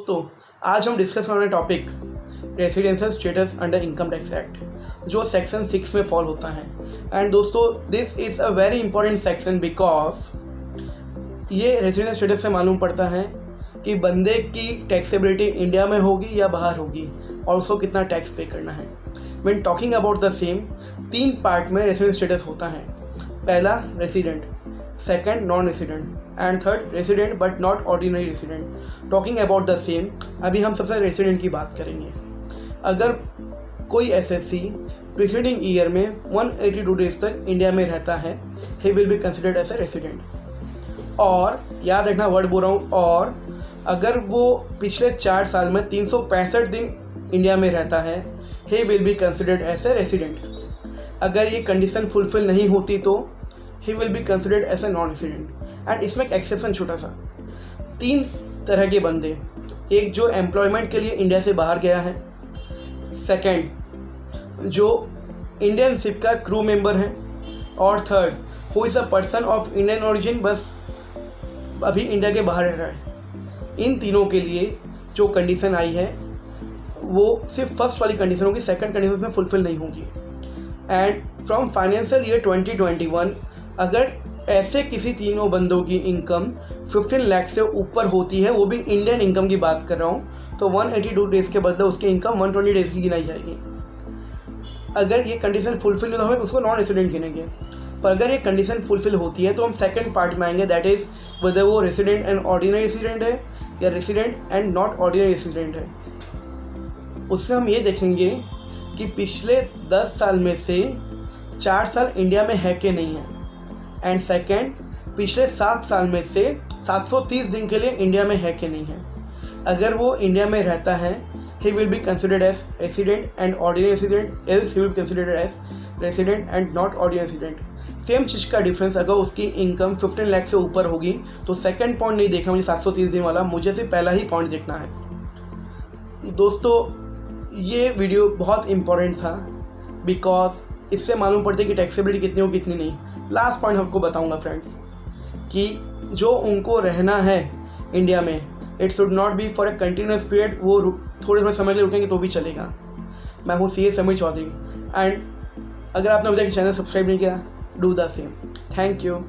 दोस्तों, आज हम डिस्कस करने वाले topic residential status under income tax act, जो सेक्शन 6 में फॉल होता है। एंड दोस्तों, this is a very important section because ये रेसिडेंशियल स्टेटस से मालूम पड़ता है कि बंदे की टैक्सेबिलिटी इंडिया में होगी या बाहर होगी और उसको कितना टैक्स पे करना है। When talking about the same, 3 part में रेसिडेंशियल स्टेटस होता है। पहला resident, second non resident and third resident but not ordinary resident. Talking about the same, अभी हम सबसे रेसिडेंट की बात करेंगे। अगर कोई एसएससी प्रीसीडिंग ईयर में 182 डेज तक इंडिया में रहता है, he will be considered as a resident. और याद रखना वर्ड बोल रहा हूँ, और अगर वो पिछले 4 साल में 365 दिन इंडिया में रहता है, he will be considered as a resident. अगर ये कंडीशन फुलफिल नहीं होती तो he will be considered as a non resident. And इसमें एक एक्सेप्शन छोटा सा, 3 तरह के बंदे, एक जो एम्प्लॉयमेंट के लिए इंडिया से बाहर गया है, सेकेंड जो इंडियन शिप का क्रू मेंबर है, और third who is a person of Indian origin बस अभी इंडिया के बाहर रह रहा है। इन तीनों के लिए जो कंडीशन आई है वो सिर्फ फर्स्ट वाली कंडीशन होगी, सेकंड कंडीशन में फुलफिल नहीं होगी। एंड फ्रॉम फाइनेंशियल ईयर 2021 अगर ऐसे किसी तीनों बंदों की इनकम 15 लाख से ऊपर होती है, वो भी इंडियन इनकम की बात कर रहा हूँ, तो 182 डेज़ के बदले उसकी इनकम 120 डेज़ की गिनाई जाएगी। अगर ये कंडीशन फुलफिल नहीं तो हमें उसको नॉन रेसिडेंट गिनेंगे। पर अगर ये कंडीशन फुलफिल होती है तो हम सेकंड पार्ट में आएंगे, दैट इज़ वेदर वो रेसिडेंट एंड ऑर्डिनरी रेसिडेंट है या resident and not ordinary resident है। उसमें हम ये देखेंगे कि पिछले 10 साल में से 4 साल इंडिया में है कि नहीं है, एंड सेकेंड पिछले 7 साल में से 730 दिन के लिए इंडिया में है कि नहीं है। अगर वो इंडिया में रहता है, he will be considered as resident and ordinary resident, else he will be considered as resident and not ordinary resident। Same चीज़ का डिफरेंस, अगर उसकी इनकम 15 लाख से ऊपर होगी तो सेकंड पॉइंट नहीं देखना मुझे 730 दिन वाला, मुझे सिर्फ पहला ही पॉइंट देखना है। दोस्तों, ये वीडियो बहुत इंपॉर्टेंट था बिकॉज इससे मालूम पड़ता है कि टैक्सेबिलिटी कितनी हो कितनी नहीं। लास्ट पॉइंट आपको बताऊंगा फ्रेंड्स कि जो उनको रहना है इंडिया में, it should not be for a continuous period, वो थोड़े समय के लिए रुकेंगे तो भी चलेगा। मैं हूँ CA समीर चौधरी, एंड अगर आपने अभी तक चैनल सब्सक्राइब नहीं किया, do the same. Thank you.